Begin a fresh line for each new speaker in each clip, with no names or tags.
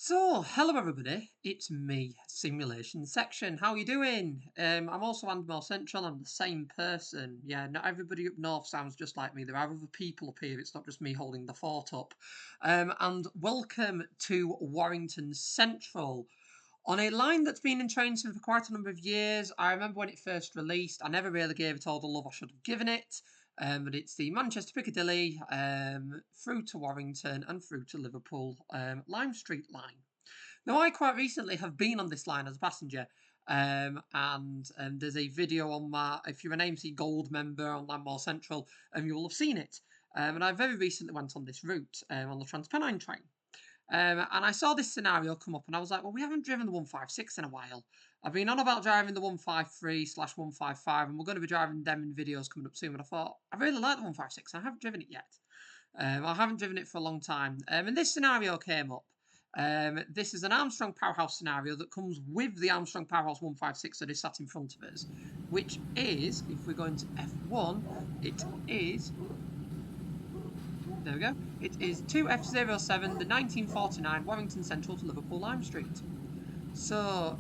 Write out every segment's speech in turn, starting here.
Hello everybody, it's me, Simulation Section. How you doing? I'm also Andmore Central, I'm the same person. Yeah, not everybody up north sounds just like me. There are other people up here, it's not just me holding the fort up. And welcome to Warrington Central. On a line that's been in training for quite a number of years. I remember when it first released, I never really gave it all the love I should have given it. But it's the Manchester Piccadilly through to Warrington and through to Liverpool Lime Street line. Now, I quite recently have been on this line as a passenger, and there's a video on my, if you're an AMC Gold member on Landmore Central, you will have seen it. And I very recently went on this route on the Transpennine train. And I saw this scenario come up and I was like, well, we haven't driven the 156 in a while. I've been on about driving the 153/155 and we're going to be driving them in videos coming up soon. But I thought, I really like the 156 and I haven't driven it yet. I haven't driven it for a long time. And this scenario came up. This is an Armstrong Powerhouse scenario that comes with the Armstrong Powerhouse 156 that is sat in front of us. Which is, if we're going to F1, it is... There we go. It is 2F07, the 1949 Warrington Central to Liverpool Lime Street. So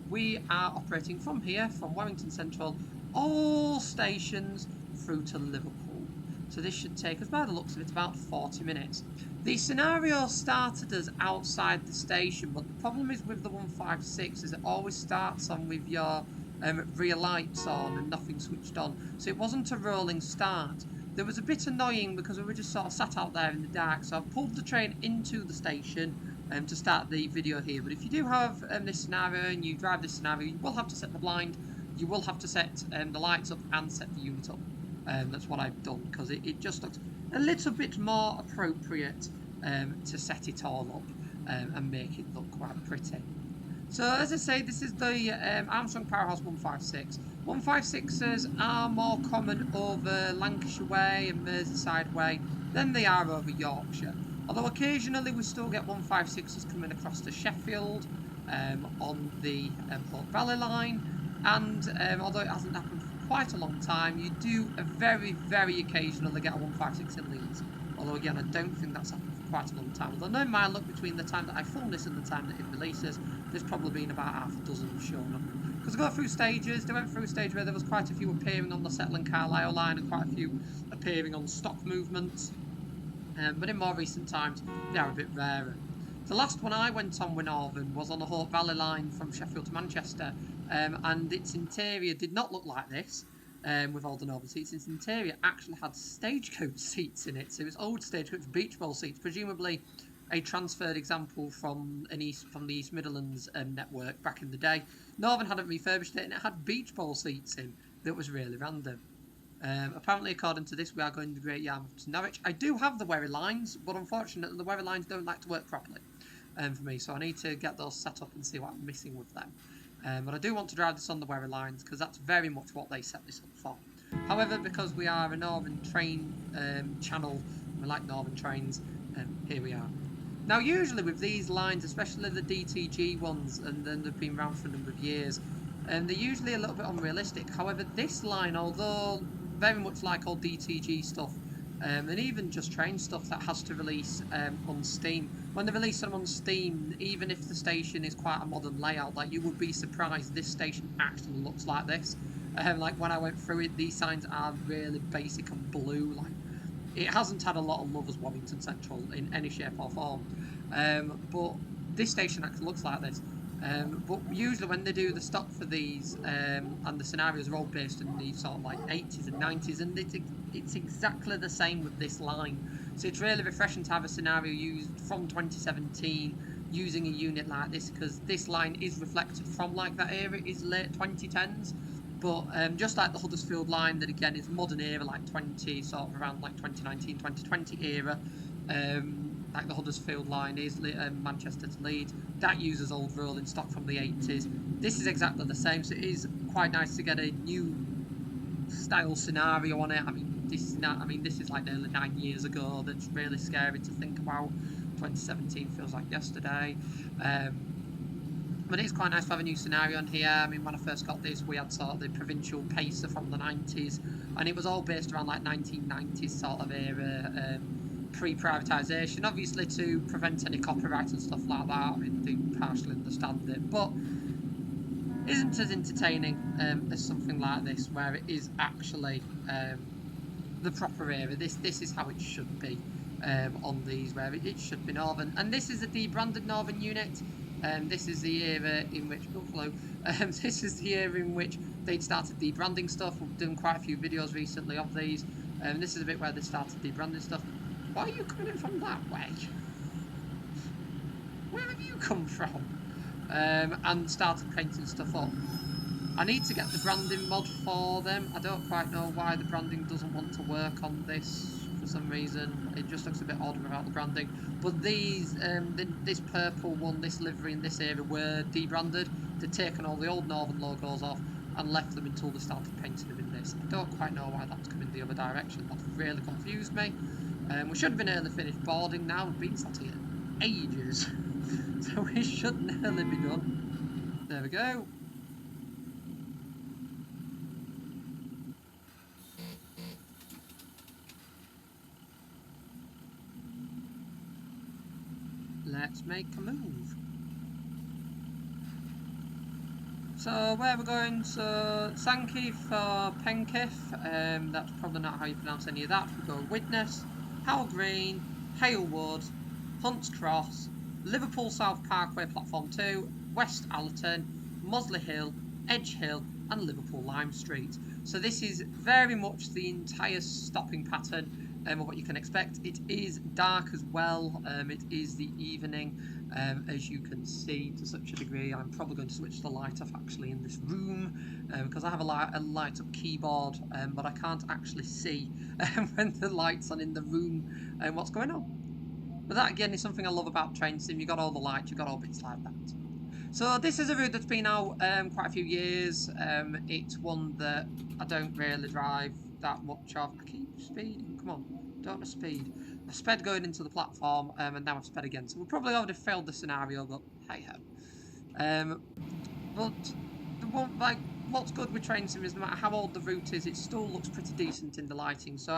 we are operating from here, from Warrington Central, all stations through to Liverpool. So this should take us, by the looks of it, about 40 minutes. The scenario started us outside the station, but the problem is with the 156 is it always starts on with your rear lights on and nothing switched on. So it wasn't a rolling start. There was a bit annoying because we were just sort of sat out there in the dark, so I've pulled the train into the station to start the video here. But if you do have this scenario and you drive this scenario, you will have to set the blind, you will have to set the lights up and set the unit up. That's what I've done because it just looks a little bit more appropriate to set it all up and make it look quite pretty. So as I say, this is the Armstrong Powerhouse 156. 156s are more common over Lancashire Way and Merseyside Way than they are over Yorkshire. Although occasionally we still get 156s coming across to Sheffield on the Port Valley line. And although it hasn't happened for quite a long time, you do very, very occasionally get a 156 in Leeds. Although again, I don't think that's happened for quite a long time. Although no mind, look, between the time that I film this and the time that it releases, there's probably been about half a dozen shown up. Because I go through stages, they went through a stage where there was quite a few appearing on the Settle and Carlisle line and quite a few appearing on stock movements. But in more recent times, they are a bit rarer. The last one I went on with Northern was on the Port Valley line from Sheffield to Manchester, and its interior did not look like this. With all the Northern seats, its interior actually had stagecoach seats in it. So it was old stagecoach beach bowl seats, presumably a transferred example from the East Midlands network back in the day. Northern hadn't refurbished it, and it had beach bowl seats in. That was really random. Apparently, according to this, we are going to Great Yarmouth to Norwich. I do have the Wherry lines, but unfortunately, the Wherry lines don't like to work properly for me, so I need to get those set up and see what I'm missing with them. But I do want to drive this on the Wherry lines because that's very much what they set this up for. However, because we are a Northern train channel, we like Northern trains, here we are. Now, usually with these lines, especially the DTG ones, and then they've been around for a number of years, they're usually a little bit unrealistic. However, this line, although very much like old DTG stuff, and even just train stuff that has to release on Steam. When they release them on Steam, even if the station is quite a modern layout, like you would be surprised this station actually looks like this. Like when I went through it, these signs are really basic and blue. Like it hasn't had a lot of love as Warrington Central in any shape or form. But this station actually looks like this. But usually when they do the stock for these, and the scenarios are all based in the sort of like 80s and 90s, and it's exactly the same with this line. So it's really refreshing to have a scenario used from 2017 using a unit like this, because this line is reflected from like that era, it is late 2010s. But just like the Huddersfield line, that again is modern era, like 20, sort of around like 2019, 2020 era. Like the Huddersfield line is Manchester to Leeds, that uses old rolling stock from the 80s. This is exactly the same, so it is quite nice to get a new style scenario on it. I mean, this is like nearly 9 years ago. That's really scary to think about. 2017 feels like yesterday. But it's quite nice to have a new scenario on here. I mean, when I first got this, we had sort of the provincial pacer from the 90s, and it was all based around like 1990s sort of era. pre-privatisation, obviously to prevent any copyright and stuff like that. I mean, they partially understand it, but isn't as entertaining as something like this, where it is actually the proper era. This is how it should be on these, where it should be Northern. And this is a debranded Northern unit. This is the era in which this is the era in which they'd started debranding stuff. We've done quite a few videos recently of these. This is a bit where they started debranding stuff. Why are you coming in from that way? Where have you come from? And started painting stuff up. I need to get the branding mod for them. I don't quite know why the branding doesn't want to work on this for some reason. It just looks a bit odd without the branding. But these, this purple one, this livery in this area were debranded. They'd taken all the old Northern logos off and left them until they started painting them in this. I don't quite know why that's coming the other direction. That's really confused me. We should have been early finished boarding now. We've been sat here ages. So we should nearly be done. There we go. Let's make a move. So where we're going, so Sankey for Penketh, that's probably not how you pronounce any of that. We go Widnes, Howell Green, Halewood, Hunts Cross, Liverpool South Parkway Platform 2, West Allerton, Mosley Hill, Edge Hill and Liverpool Lime Street. So this is very much the entire stopping pattern of what you can expect. It is dark as well, it is the evening, as you can see to such a degree. I'm probably going to switch the light off actually in this room because I have a light up keyboard, but I can't actually see when the light's on in the room and what's going on. But that again is something I love about train sim. You got all the lights, you got all bits like that. So this is a route that's been out quite a few years. It's one that I don't really drive that much of. I keep speeding, come on, don't speed. I sped going into the platform and now I've sped again. So we probably already failed the scenario, but hey ho. But the one, like, what's good with train sim is no matter how old the route is, it still looks pretty decent in the lighting. So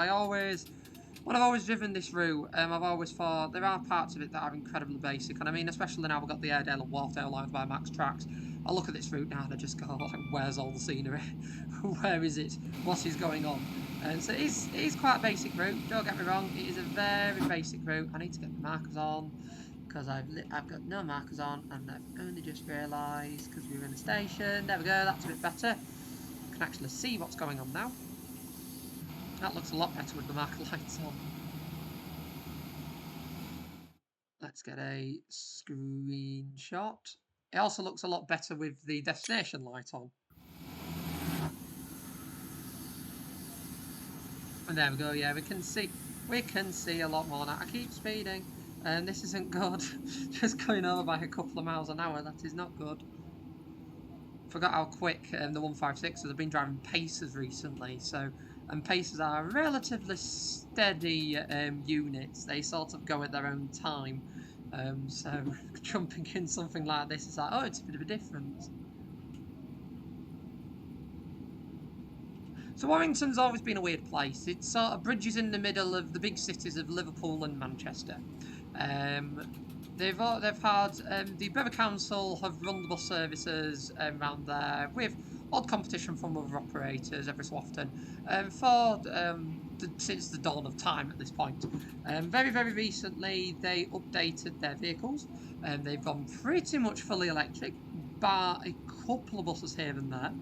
when I've always driven this route, I've always thought there are parts of it that are incredibly basic, and I mean, especially now we've got the Airedale and Wharfdale lines by Max Tracks. I look at this route now and I just go, like, where's all the scenery? Where is it? What is going on? And so it is quite a basic route, don't get me wrong, it is a very basic route. I need to get the markers on, because I've got no markers on, and I've only just realised, because we were in a station. There we go, that's a bit better. I can actually see what's going on now. That looks a lot better with the marker lights on. Let's get a screenshot. It also looks a lot better with the destination light on. And there we go, yeah, we can see a lot more now. I keep speeding, and this isn't good. Just going over by a couple of miles an hour, that is not good. Forgot how quick the 156s. I've been driving Pacers recently, and Pacers are relatively steady units. They sort of go at their own time. So jumping in something like this is like, oh, it's a bit of a difference. So Warrington's always been a weird place. It sort of bridges in the middle of the big cities of Liverpool and Manchester. They've had the Borough Council have run the bus services around there with odd competition from other operators every so often since the dawn of time at this point. Very, very recently they updated their vehicles and they've gone pretty much fully electric, bar a couple of buses here and there.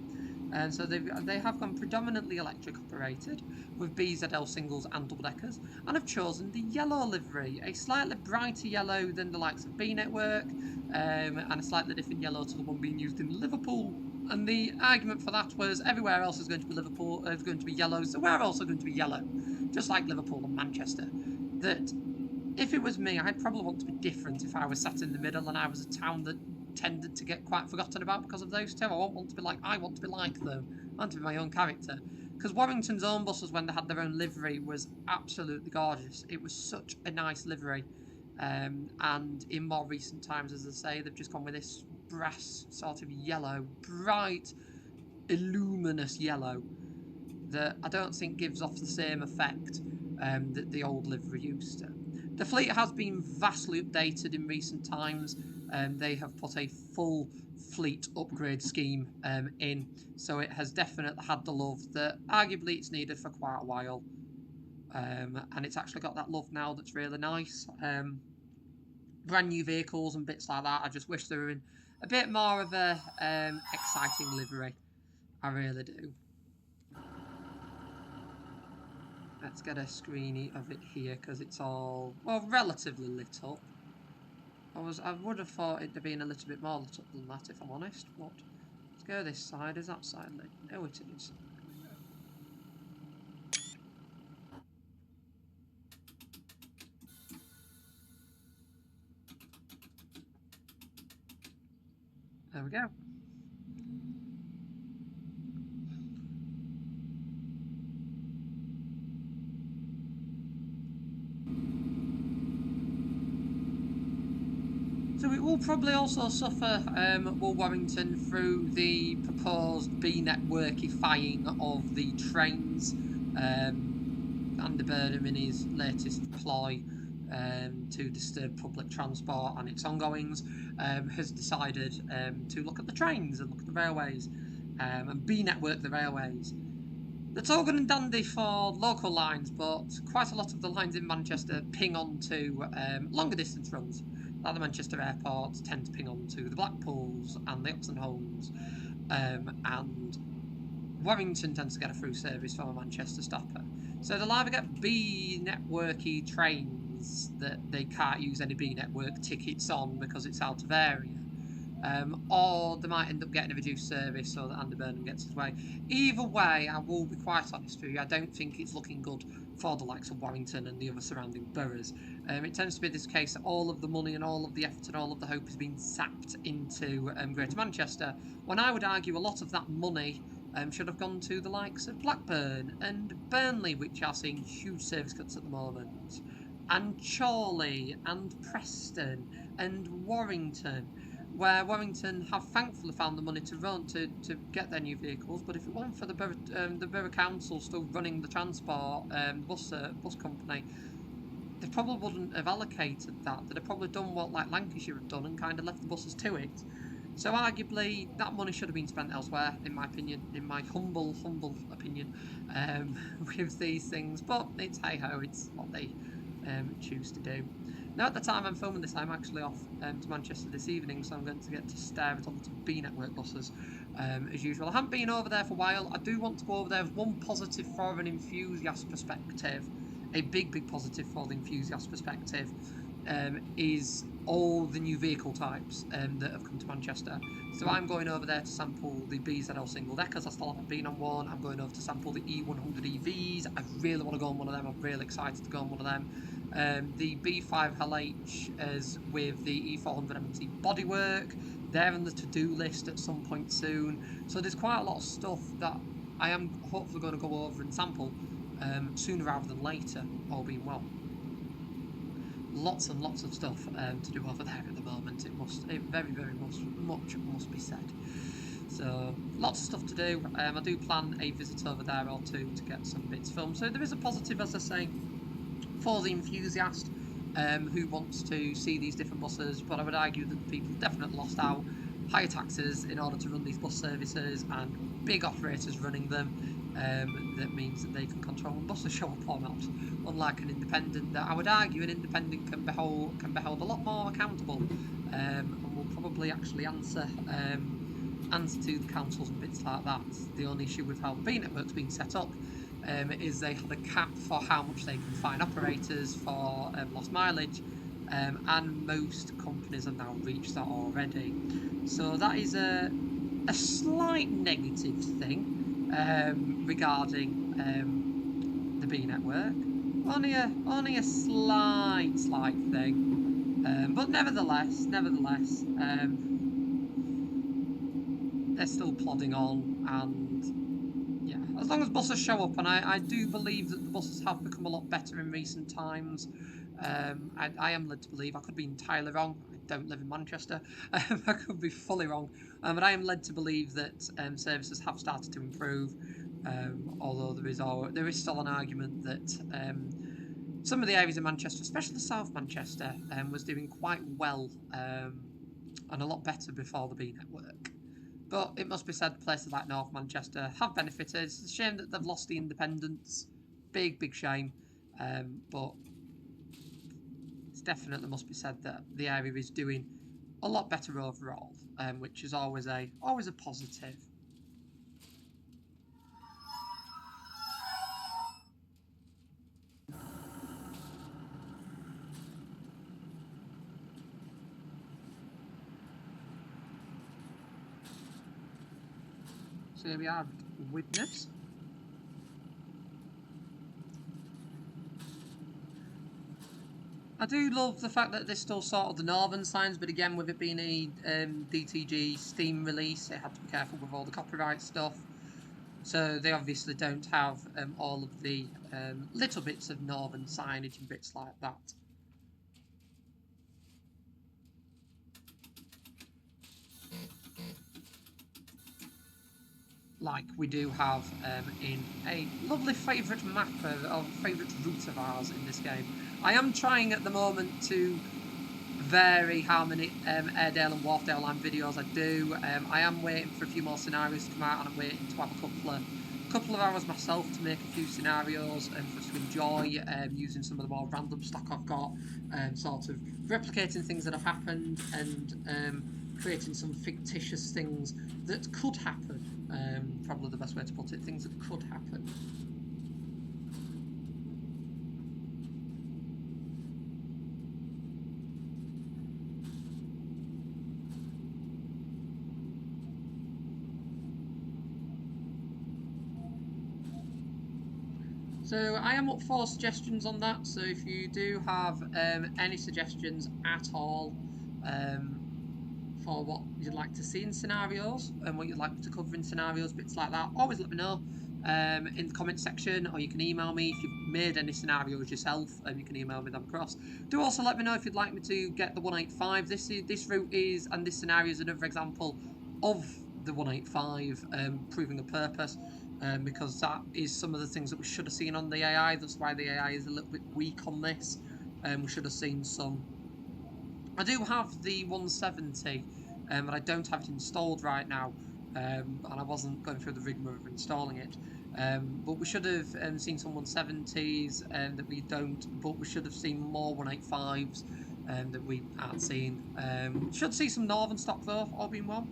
And so they have gone predominantly electric operated with BZL singles and double deckers, and have chosen the yellow livery, a slightly brighter yellow than the likes of B Network, and a slightly different yellow to the one being used in Liverpool. And the argument for that was everywhere else is going to be Liverpool, is going to be yellow, so we're also going to be yellow, just like Liverpool and Manchester. That if it was me, I'd probably want to be different if I was sat in the middle and I was a town that tended to get quite forgotten about because of those two. I want to be like them. I want to be my own character. Because Warrington's own buses, when they had their own livery, was absolutely gorgeous. It was such a nice livery. And in more recent times, as I say, they've just gone with this brass sort of yellow, bright, illuminous yellow that I don't think gives off the same effect that the old livery used to. The fleet has been vastly updated in recent times. They have put a full fleet upgrade scheme in, so it has definitely had the love that arguably it's needed for quite a while. And it's actually got that love now that's really nice. Brand new vehicles and bits like that. I just wish they were in a bit more of a exciting livery. I really do. Let's get a screeny of it here because it's all, well, relatively lit up. I would have thought it'd have been a little bit more lit up than that, if I'm honest. But let's go this side. Is that side lit? No, it is. There we go. So it will probably also suffer, will Warrington, through the proposed B-networkifying of the trains. Andy Burnham, in his latest ploy to disturb public transport and its ongoings, has decided to look at the trains and look at the railways and B-network the railways. That's all good and dandy for local lines, but quite a lot of the lines in Manchester ping onto longer distance runs. Like the Manchester airports tend to ping onto the Blackpools and the Oxenholmes, and Warrington tends to get a through service from a Manchester stopper. So they'll either get B networky trains that they can't use any B network tickets on because it's out of area, or they might end up getting a reduced service so that Andy Burnham gets his way. Either way, I will be quite honest with you, I don't think it's looking good for the likes of Warrington and the other surrounding boroughs. It tends to be this case that all of the money and all of the effort and all of the hope is being sapped into Greater Manchester, when I would argue a lot of that money should have gone to the likes of Blackburn and Burnley, which are seeing huge service cuts at the moment, and Chorley and Preston and Warrington, where Warrington have thankfully found the money to run to get their new vehicles. But if it weren't for the borough council still running the transport bus company, they probably wouldn't have allocated that. They'd have probably done what like Lancashire have done and kind of left the buses to it. So arguably that money should have been spent elsewhere, in my opinion, in my humble opinion, with these things. But it's hey ho, it's what they choose to do. Now at the time I'm filming this, I'm actually off to Manchester this evening, so I'm going to get to stare at all the B network buses as usual. I haven't been over there for a while. I do want to go over there with one positive for an enthusiast perspective. A big positive for the enthusiast perspective is all the new vehicle types that have come to Manchester. So I'm going over there to sample the BZL single deckers. I still haven't been on one. I'm going over to sample the E100 EVs. I really want to go on one of them. I'm really excited to go on one of them. The B5LH as with the E400 MT bodywork. They're on the to-do list at some point soon. So there's quite a lot of stuff that I am hopefully going to go over and sample sooner rather than later, all being well. Lots and lots of stuff to do over there at the moment. It very much must be said. So lots of stuff to do. I do plan a visit over there or two to get some bits filmed. So there is a positive, as I say, for the enthusiast who wants to see these different buses. But I would argue that the people definitely lost out. Higher taxes in order to run these bus services and big operators running them. That means that they can control when buses show up or not, unlike an independent that I would argue an independent can be held a lot more accountable and will probably actually answer to the councils and bits like that. The only issue with how the B network's been set up is they have a cap for how much they can fine operators for lost mileage, and most companies have now reached that already. So that is a slight negative thing regarding the B network. Only a slight thing, but nevertheless, they're still plodding on, and yeah, as long as buses show up, and I do believe that the buses have become a lot better in recent times. I am led to believe, I could be entirely wrong, I don't live in Manchester, I could be fully wrong, but I am led to believe that services have started to improve, although there is still an argument that some of the areas in Manchester, especially South Manchester, was doing quite well and a lot better before the B network. But it must be said, places like North Manchester have benefited. It's a shame that they've lost the independence. Big, big shame. But it's definitely must be said that the area is doing a lot better overall, which is always a positive. So here we have Widnes. I do love the fact that there's still sort of the northern signs, but again, with it being a DTG Steam release, it had to be careful with all the copyright stuff. So they obviously don't have all of the little bits of northern signage and bits like that. Like we do have in a lovely favourite map of favourite route of ours in this game. I am trying at the moment to vary how many Airedale and Wharfdale Line videos I do. I am waiting for a few more scenarios to come out, and I'm waiting to have a couple of hours myself to make a few scenarios and for us to enjoy using some of the more random stock I've got, sort of replicating things that have happened and creating some fictitious things that could happen. Probably the best way to put it, things that could happen. So I am up for suggestions on that, so if you do have any suggestions at all for what you'd like to see in scenarios and what you'd like to cover in scenarios, bits like that, always let me know in the comment section, or you can email me if you've made any scenarios yourself, and you can email me them across. Do also let me know if you'd like me to get the 185. This route is, and this scenario is another example of the 185 proving a purpose. Because that is some of the things that we should have seen on the AI. That's why the AI is a little bit weak on this. We should have seen some. I do have the 170, but I don't have it installed right now, and I wasn't going through the rigmarole of installing it. But we should have seen some 170s that we don't, but we should have seen more 185s that we aren't seeing. Should see some northern stock though, all being well.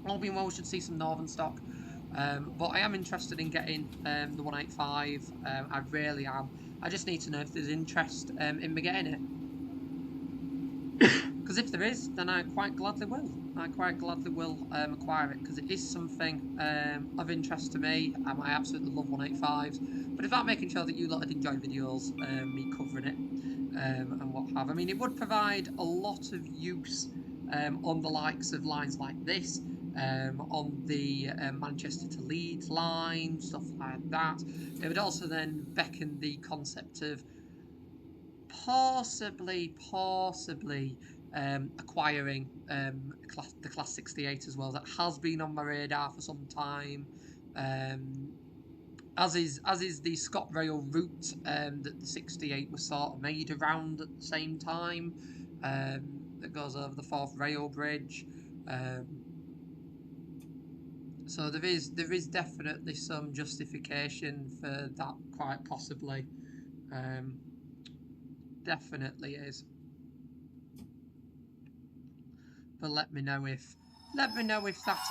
All being well, we should see some northern stock. But I am interested in getting the 185. I really am. I just need to know if there's interest in me getting it. Because if there is, then I quite gladly will. I quite gladly will acquire it, because it is something of interest to me. I absolutely love 185s. But if I'm making sure that you lot would enjoy videos, me covering it and what have. I mean, it would provide a lot of use on the likes of lines like this. On the Manchester to Leeds line, stuff like that. It would also then beckon the concept of possibly acquiring the Class 68 as well. That has been on my radar for some time. As is the ScotRail route that the 68 was sort of made around at the same time. That goes over the Forth Rail Bridge. So there is definitely some justification for that, quite possibly. Definitely is. But let me know if that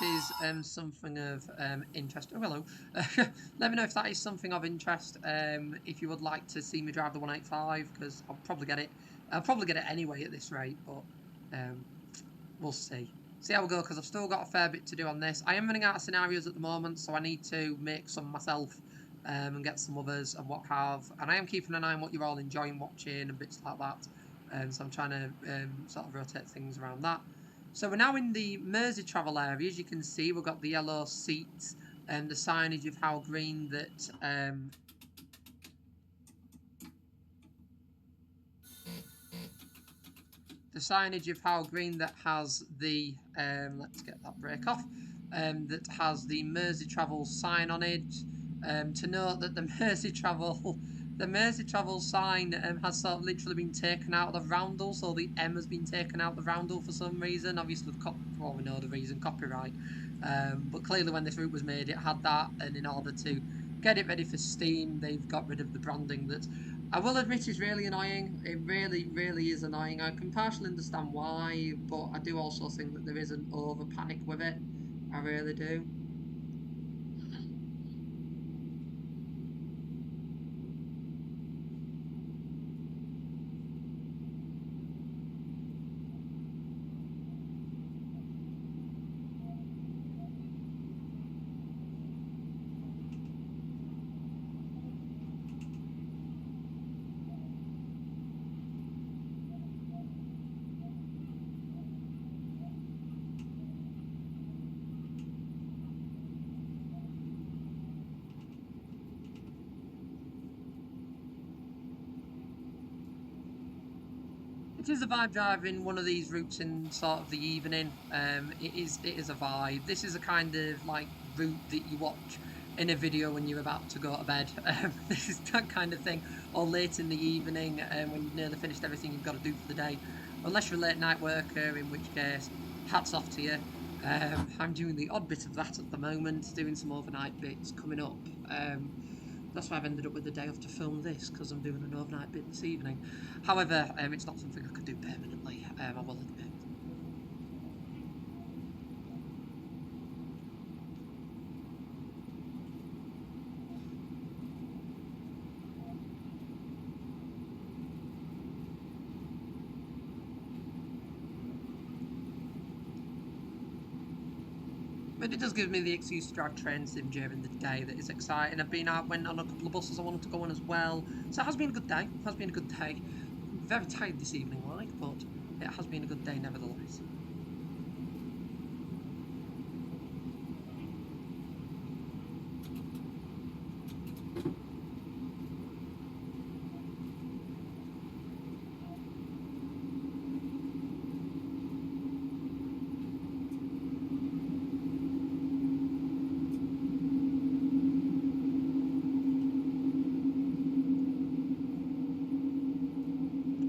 is something of interest. Oh, hello. Let me know if that is something of interest. If you would like to see me drive the 185, because I'll probably get it. I'll probably get it anyway at this rate, but we'll see. See how we go, because I've still got a fair bit to do on this. I am running out of scenarios at the moment, so I need to make some myself and get some others and what have. And I am keeping an eye on what you're all enjoying watching and bits like that. So I'm trying to sort of rotate things around that. So we're now in the Mersey travel area. As you can see, we've got the yellow seats and the signage of How Green that... the signage of How Green that has the... let's get that break off. That has the Mersey Travel sign on it. To note that the Mersey Travel The Mersey Travel sign has sort of literally been taken out of the roundel, so the M has been taken out of the roundel for some reason. Obviously, well, we know the reason, copyright. But clearly, when this route was made, it had that, and in order to get it ready for Steam, they've got rid of the branding that I will admit is really annoying. It really, really is annoying. I can partially understand why, but I do also think that there is an over panic with it. I really do. It is a vibe driving one of these routes in sort of the evening. It is a vibe. This is a kind of like route that you watch in a video when you're about to go to bed. This is that kind of thing, or late in the evening when you've nearly finished everything you've got to do for the day. Unless you're a late night worker, in which case, hats off to you. I'm doing the odd bit of that at the moment, doing some overnight bits coming up. That's why I've ended up with the day off to film this, because I'm doing an overnight bit this evening. However, it's not something I could do permanently, I will admit. But it does give me the excuse to drive train sim during the day that is exciting. I've been out, went on a couple of buses I wanted to go on as well. So it has been a good day. It has been a good day. I'm very tired this evening, like, but it has been a good day nevertheless.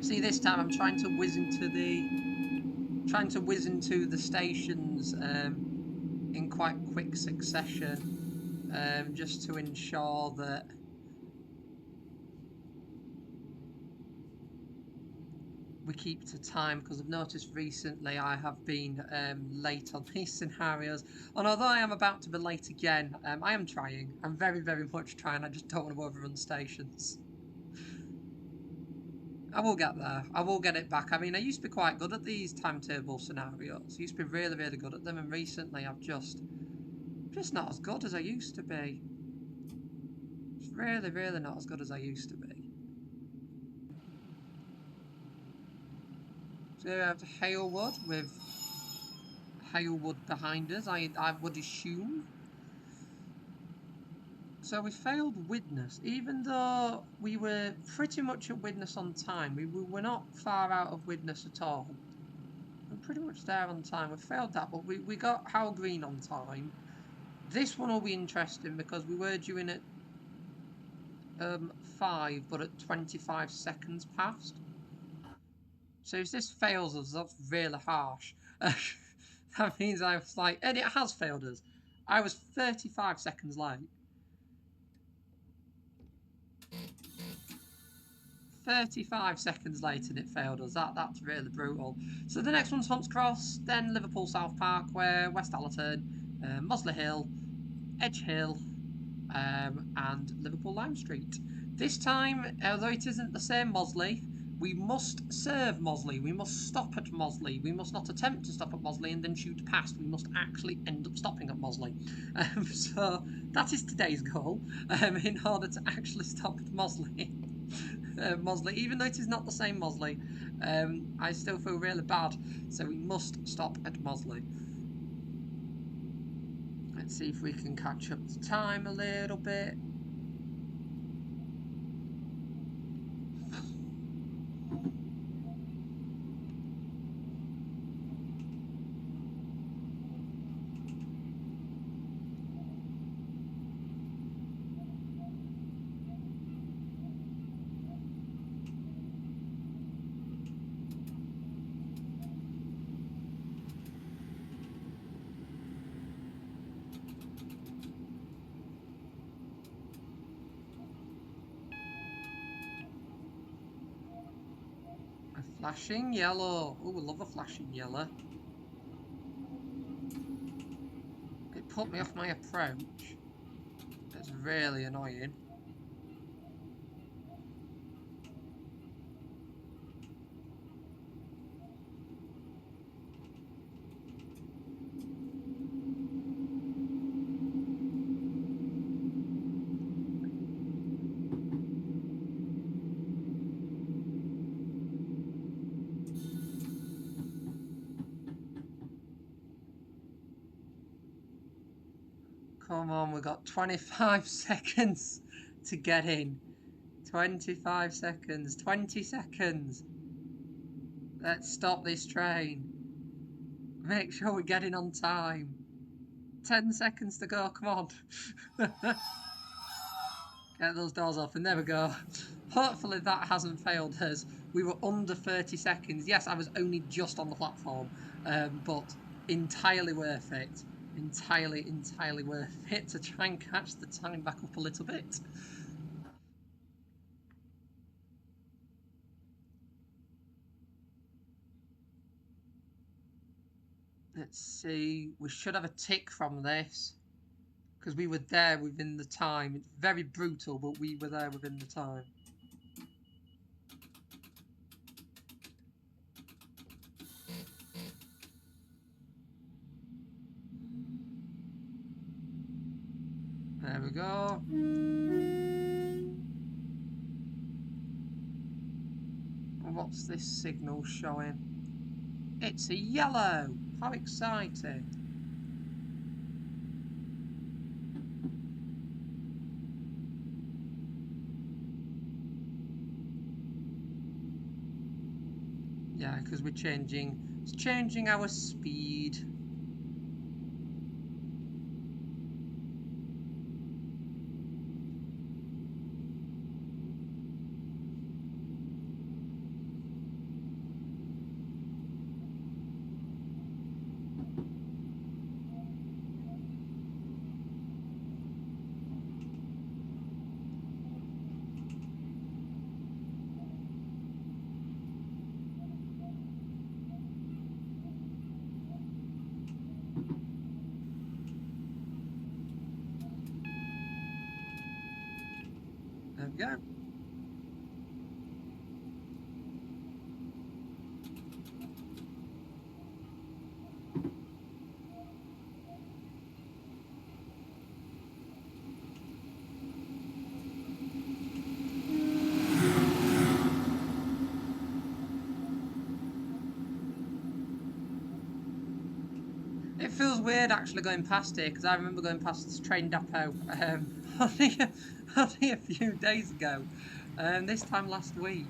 See, this time I'm trying to whiz into the stations in quite quick succession, just to ensure that we keep to time, because I've noticed recently I have been late on these scenarios, and although I am about to be late again, I am trying. I'm very, very much trying. I just don't want to overrun stations. I will get there. I will get it back. I mean, I used to be quite good at these timetable scenarios. I used to be really, really good at them, and recently I've just not as good as I used to be. It's really, really not as good as I used to be. So we have Halewood with Halewood behind us, I would assume. So we failed Widnes, even though we were pretty much at Widnes on time. We were not far out of Widnes at all. We're pretty much there on time. We failed that, but we got Howell Green on time. This one will be interesting because we were due in at 5, but at 25 seconds past. So if this fails us, that's really harsh. That means I was like, and it has failed us. I was 35 seconds late. 35 seconds late and it failed us. That's really brutal. So the next one's Hunts Cross, then Liverpool South Parkway, West Allerton, Mosley Hill, Edge Hill, and Liverpool Lime Street. This time, although it isn't the same Mosley, we must serve Mosley. We must stop at Mosley. We must not attempt to stop at Mosley and then shoot past. We must actually end up stopping at Mosley. So that is today's goal, in order to actually stop at Mosley. Mosley, even though it is not the same Mosley, I still feel really bad. So we must stop at Mosley. Let's see if we can catch up the time a little bit. Flashing yellow. Oh, I love a flashing yellow. It put me off my approach. It's really annoying. Come on, we've got 25 seconds to get in. 25 seconds, 20 seconds. Let's stop this train. Make sure we get in on time. 10 seconds to go, come on. Get those doors open, there we go. Hopefully that hasn't failed us. We were under 30 seconds. Yes, I was only just on the platform, but entirely worth it. Entirely worth it to try and catch the time back up a little bit. Let's see, we should have a tick from this because we were there within the time. It's very brutal, but we were there within the time. There we go. What's this signal showing? It's a yellow! How exciting! Yeah, because it's changing our speed. There we go. It feels weird actually going past here because I remember going past this train depot only a few days ago. This time last week,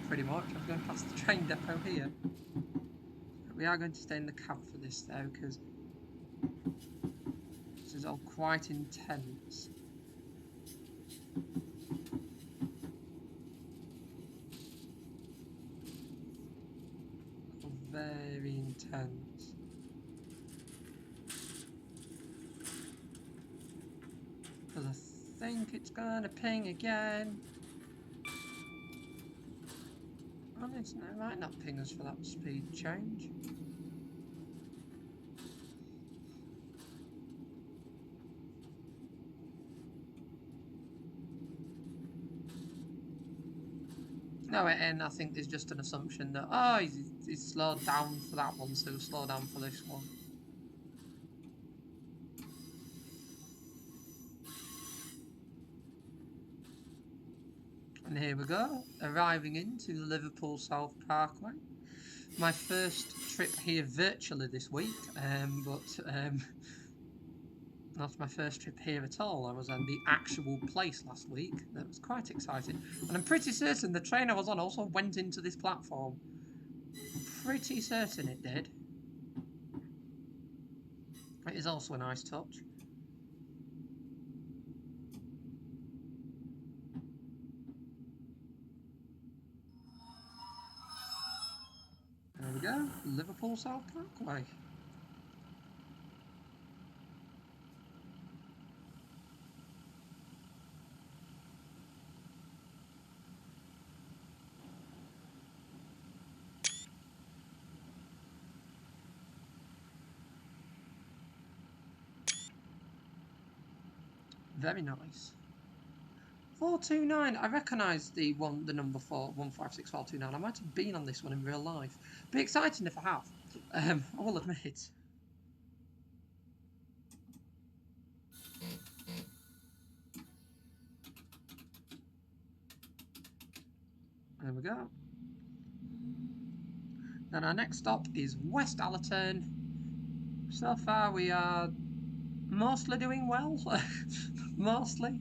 pretty much. I was going past the train depot here. We are going to stay in the cab for this though because this is all quite intense. Very intense. Because I think it's gonna ping again. Well, it might not ping us for that speed change. No, and I think there's just an assumption that, oh, he's slowed down for that one, so he'll slow down for this one. And here we go, arriving into the Liverpool South Parkway. My first trip here virtually this week, but not my first trip here at all. I was on the actual place last week. That was quite exciting. And I'm pretty certain the train I was on also went into this platform. I'm pretty certain it did. It is also a nice touch. There we go, Liverpool South Parkway. Very nice. 429. I recognise the number 4156 429. I might have been on this one in real life. Be exciting if I have. I will admit. There we go. Then our next stop is West Allerton. So far we are mostly doing well. Mostly.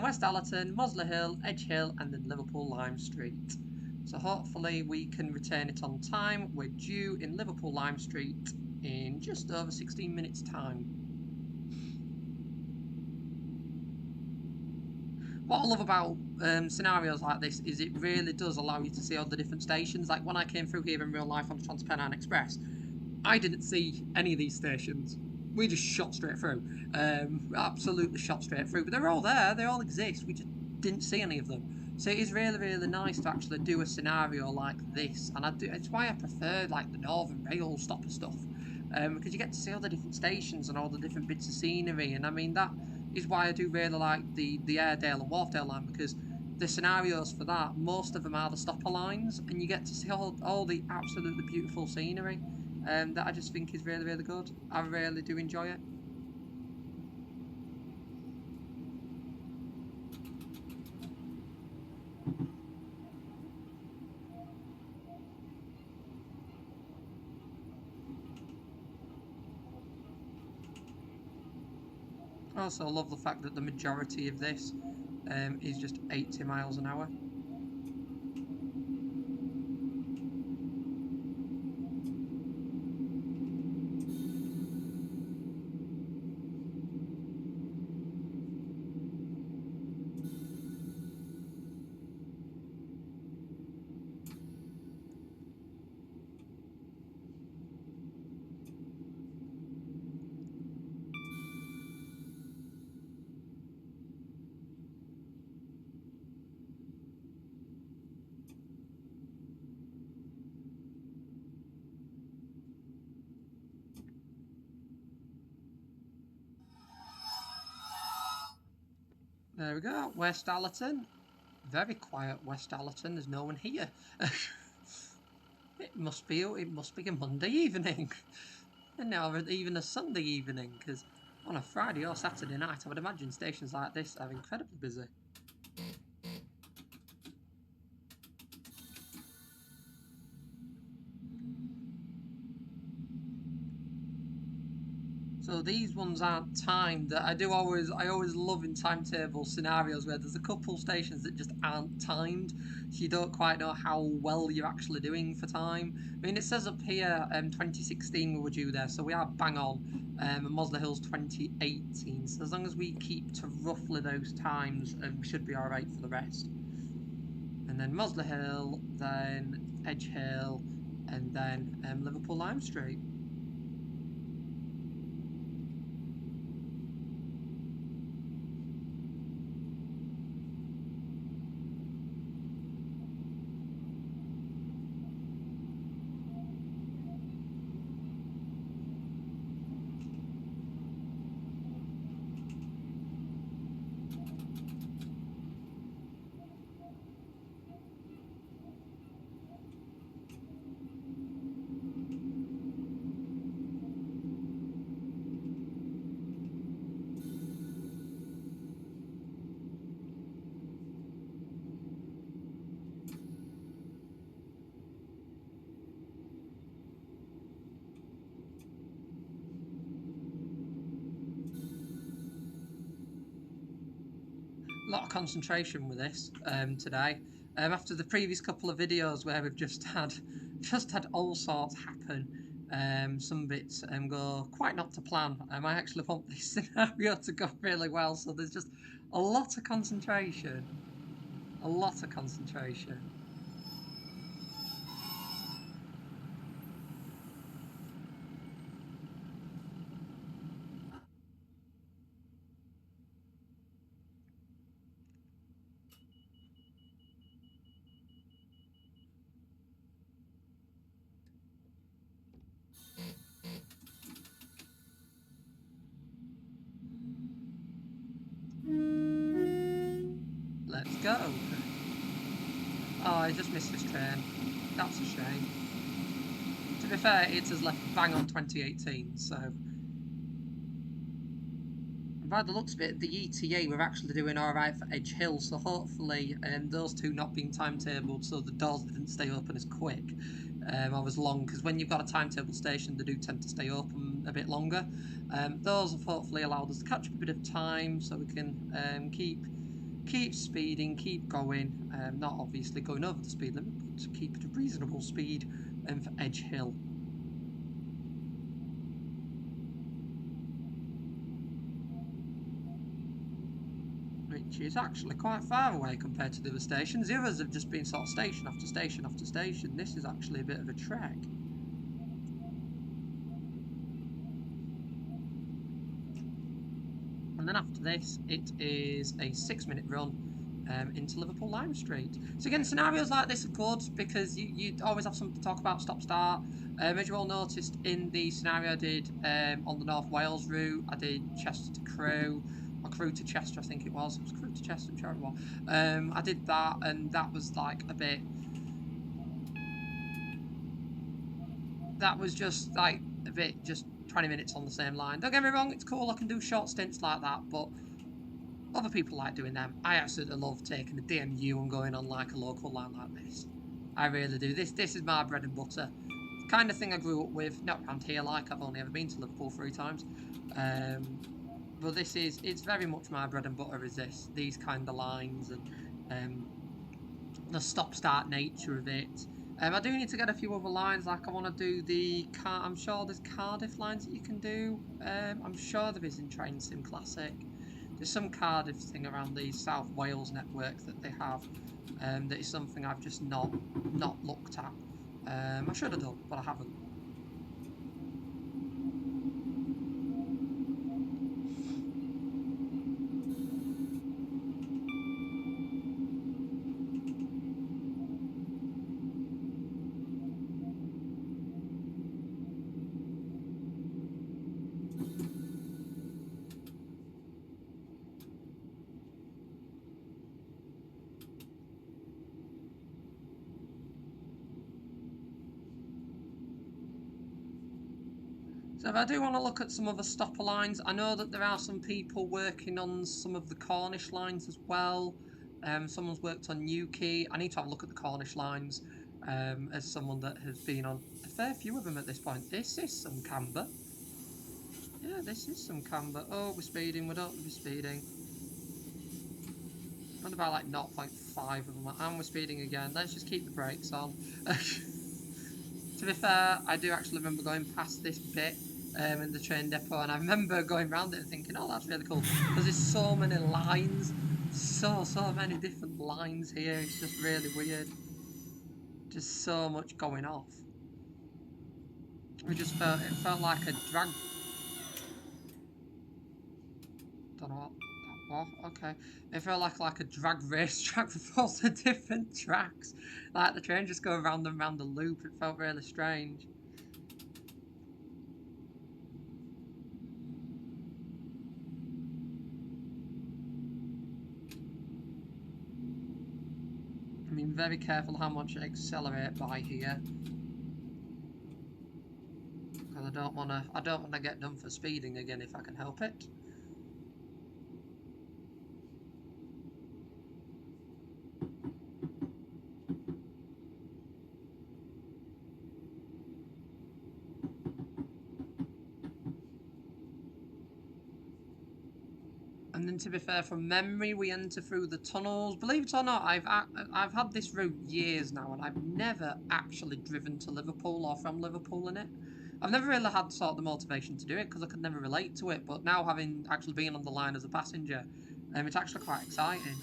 West Allerton, Mosley Hill, Edge Hill, and then Liverpool Lime Street. So hopefully we can return it on time. We're due in Liverpool Lime Street in just over 16 minutes time. What I love about scenarios like this is it really does allow you to see all the different stations. Like when I came through here in real life on TransPennine Express, I didn't see any of these stations. We just shot straight through. Absolutely shot straight through. But they're all there. They all exist. We just didn't see any of them. So it is really, really nice to actually do a scenario like this. And it's why I prefer like the Northern Rail stopper stuff. Because you get to see all the different stations and all the different bits of scenery. And I mean, that is why I do really like the Airedale and Wharfdale line, because the scenarios for that, most of them are the stopper lines, and you get to see all the absolutely beautiful scenery. That I just think is really, really good. I really do enjoy it. I also love the fact that the majority of this is just 80 miles an hour. There we go, West Allerton. Very quiet West Allerton. There's no one here. It must be a Monday evening, and now even a Sunday evening, because on a Friday or Saturday night, I would imagine stations like this are incredibly busy. So these ones aren't timed. I always love in timetable scenarios where there's a couple stations that just aren't timed, so you don't quite know how well you're actually doing for time. I mean, it says up here 2016 we were due there, so we are bang on. And Mosley Hill's 2018, so as long as we keep to roughly those times, we should be alright for the rest. And then Mosley Hill, then Edge Hill, and then Liverpool Lime Street. A lot of concentration with this today. After the previous couple of videos where we've just had all sorts happen, some bits go quite not to plan. I actually want this scenario to go really well, so there's just a lot of concentration. A lot of concentration. go. Oh, I just missed this train. That's a shame. To be fair, it has left bang on 2018, so... And by the looks of it, the ETA were actually doing alright for Edge Hill, so hopefully those two not being timetabled so the doors didn't stay open as quick or as long, because when you've got a timetable station, they do tend to stay open a bit longer. Those have hopefully allowed us to catch up a bit of time so we can keep speeding, keep going, not obviously going over the speed limit, but to keep it a reasonable speed for Edge Hill. Which is actually quite far away compared to the other stations. The others have just been sort of station after station after station. This is actually a bit of a trek. And then after this, it is a 6-minute run into Liverpool Lime Street. So again, scenarios like this are good because you always have something to talk about, stop-start. As you all noticed in the scenario I did on the North Wales route, I did Chester to Crewe, or Crewe to Chester, I think it was. It was Crewe to Chester, I'm sure it was. I did that, and that was like a bit... That was just like a bit, just 20 minutes on the same line. Don't get me wrong, it's cool, I can do short stints like that, but other people like doing them. I absolutely love taking a DMU and going on like a local line like this. I really do. This is my bread and butter. The kind of thing I grew up with, not around here like, I've only ever been to Liverpool 3 times. But it's very much my bread and butter is these kind of lines and the stop-start nature of it. I do need to get a few other lines, like I want to do I'm sure there's Cardiff lines that you can do. I'm sure there is in Train Sim Classic. There's some Cardiff thing around the South Wales network that they have. That is something I've just not looked at. I should have done, but I haven't. So if I do want to look at some other stopper lines, I know that there are some people working on some of the Cornish lines as well. Someone's worked on Newquay. I need to have a look at the Cornish lines as someone that has been on a fair few of them at this point. This is some camber. Yeah, this is some camber. Oh, we're speeding. We don't be speeding. Around about like 0.5 of them. And we're speeding again. Let's just keep the brakes on. To be fair, I do actually remember going past this bit in the train depot, and I remember going around it and thinking, oh, that's really cool, because there's so many lines, so many different lines here. It's just really weird, just so much going off. It felt like a drag. Don't know what. Oh, okay. It felt like a drag race track with all the different tracks. Like the train just go around and round the loop. It felt really strange. I mean, very careful how much I accelerate by here. Because I don't wanna get done for speeding again if I can help it. And then, to be fair, from memory, we enter through the tunnels. Believe it or not, I've had this route years now, and I've never actually driven to Liverpool or from Liverpool in it. I've never really had sort of the motivation to do it because I could never relate to it. But now, having actually been on the line as a passenger, it's actually quite exciting.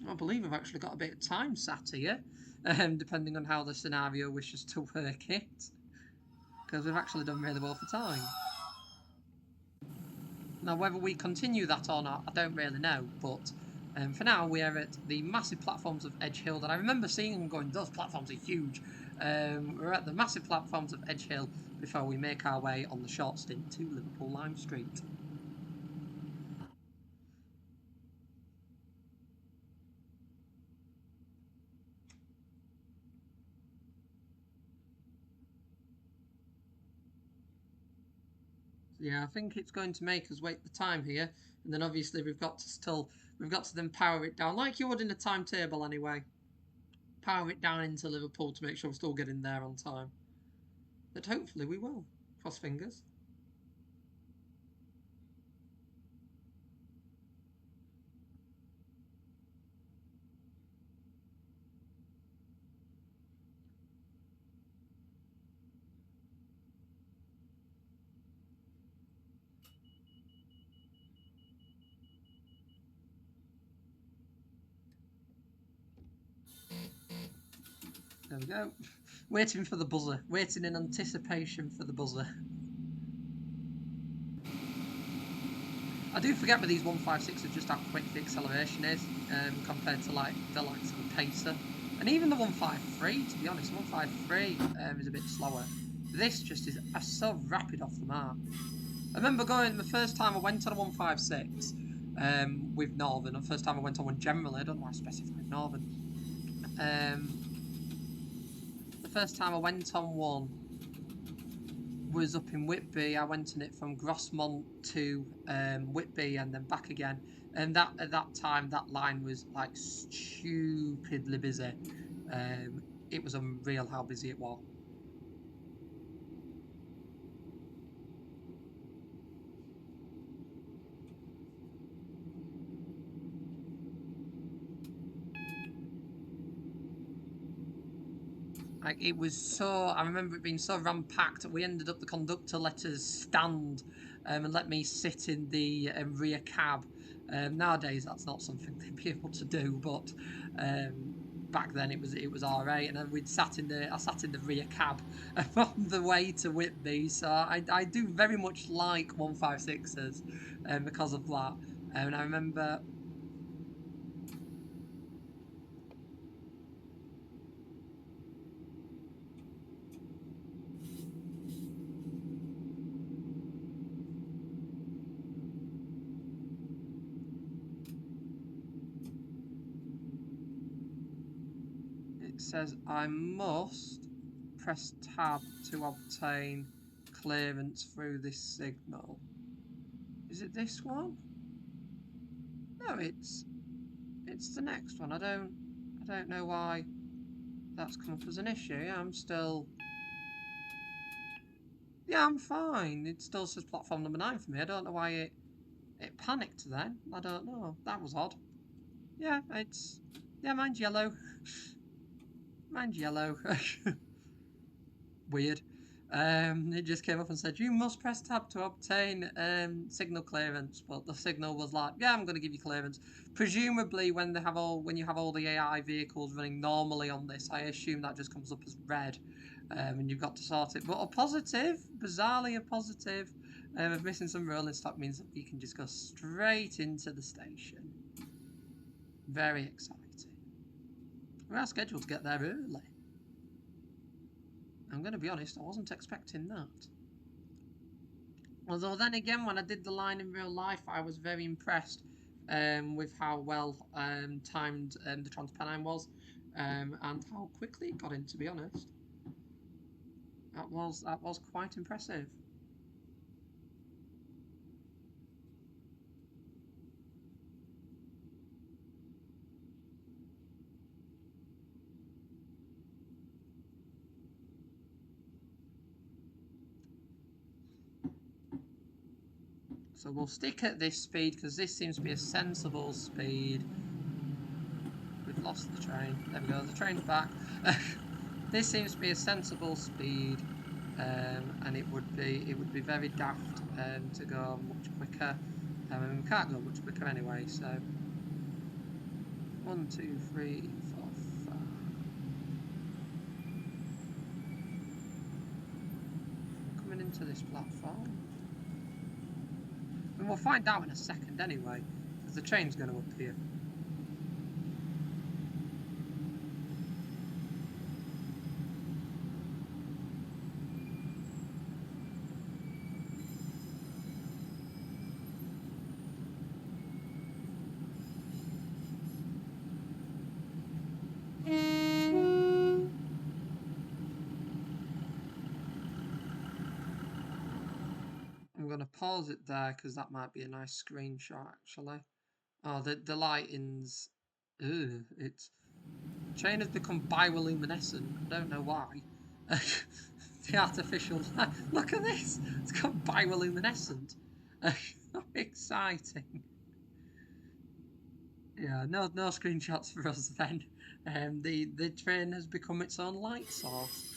I believe I've actually got a bit of time sat here, depending on how the scenario wishes to work it. Because we've actually done really well for time. Now, whether we continue that or not, I don't really know, but for now we are at the massive platforms of Edge Hill that I remember seeing and going, those platforms are huge. We're at the massive platforms of Edge Hill before we make our way on the short stint to Liverpool Lime Street. Yeah, I think it's going to make us wait the time here, and then obviously we've got to then power it down like you would in a timetable anyway. Power it down into Liverpool to make sure we're still getting there on time. But hopefully we will. Cross fingers. There we go. Waiting for the buzzer. Waiting in anticipation for the buzzer. I do forget with these 156s just how quick the acceleration is compared to like the likes of a Pacer. And even the 153, to be honest, the 153 is a bit slower. This just is so rapid off the mark. I remember going the first time I went on a 156 with Northern, and the first time I went on one generally, I don't know why I specified Northern. The first time I went on one was up in Whitby. I went on it from Grosmont to Whitby and then back again. And that at that time, that line was like stupidly busy. It was unreal how busy it was. Like it was so, I remember it being so ram-packed. We ended up, the conductor let us stand and let me sit in the rear cab. Nowadays that's not something they'd be able to do, but back then it was alright. And then I sat in the rear cab on the way to Whitby. So I do very much like 156s because of that. And I remember. It says I must press tab to obtain clearance through this signal. Is it this one? No, it's the next one. I don't know why that's come up as an issue. Yeah, I'm fine. It still says platform number 9 for me. I don't know why it panicked then. I don't know. That was odd. Yeah, mine's yellow. Mine's yellow. Weird. It just came up and said, you must press tab to obtain signal clearance. But the signal was like, yeah, I'm going to give you clearance. Presumably, when you have all the AI vehicles running normally on this, I assume that just comes up as red, and you've got to sort it. But a positive, bizarrely a positive, of missing some rolling stock means that we can just go straight into the station. Very exciting. We are scheduled to get there early. I'm going to be honest, I wasn't expecting that. Although then again, when I did the line in real life, I was very impressed with how well timed the Transpennine was and how quickly it got in, to be honest. That was quite impressive. So we'll stick at this speed because this seems to be a sensible speed. We've lost the train. There we go, the train's back. This seems to be a sensible speed, and it would be very daft to go much quicker. We can't go much quicker anyway, so 1, 2, 3, 4, 5. Coming into this platform. And we'll find out in a second anyway, because the train's going to appear. going to pause it there because that might be a nice screenshot, actually. Oh, the lighting's... Ugh, it's... Train has become bioluminescent. I don't know why. The artificial light. Look at this! It's got bioluminescent. Exciting. Yeah, no screenshots for us then. The train has become its own light source.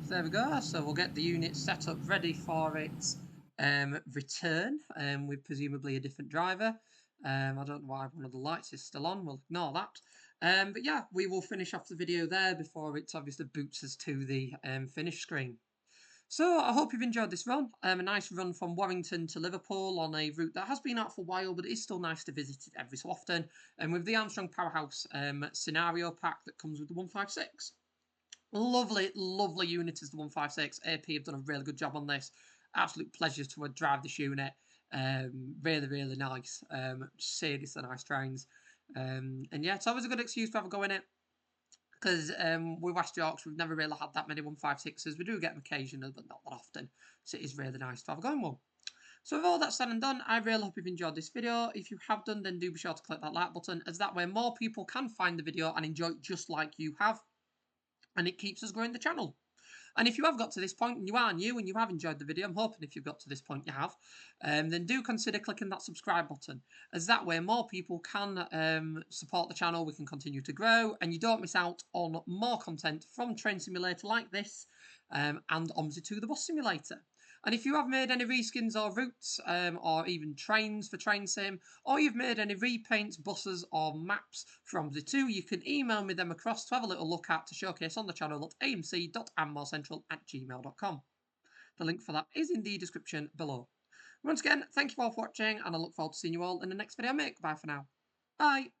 So there we go. So we'll get the unit set up ready for its return with presumably a different driver. I don't know why one of the lights is still on. We'll ignore that. But yeah, we will finish off the video there before it obviously boots us to the finish screen. So I hope you've enjoyed this run. A nice run from Warrington to Liverpool on a route that has been out for a while, but it is still nice to visit it every so often. And with the Armstrong Powerhouse scenario pack that comes with the 156. Lovely, lovely unit is the 156. AP have done a really good job on this. Absolute pleasure to drive this unit. Really, really nice. Seriously nice trains. And yeah, it's always a good excuse to have a go in it. Because with West Yorkshire, we've never really had that many 156s. We do get them occasionally, but not that often. So it is really nice to have a go in one. So with all that said and done, I really hope you've enjoyed this video. If you have done, then do be sure to click that like button, as that way more people can find the video and enjoy it just like you have. And it keeps us growing the channel. And if you have got to this point and you are new and you have enjoyed the video, I'm hoping if you've got to this point you have, then do consider clicking that subscribe button, as that way more people can support the channel, we can continue to grow, and you don't miss out on more content from Train Simulator like this and OMSI 2 the Bus Simulator. And if you have made any reskins or routes, or even trains for Train Sim, or you've made any repaints, buses, or maps from the 2, you can email me them across to have a little look at to showcase on the channel at amc.ammorecentral@gmail.com. The link for that is in the description below. Once again, thank you all for watching, and I look forward to seeing you all in the next video I make. Bye for now. Bye.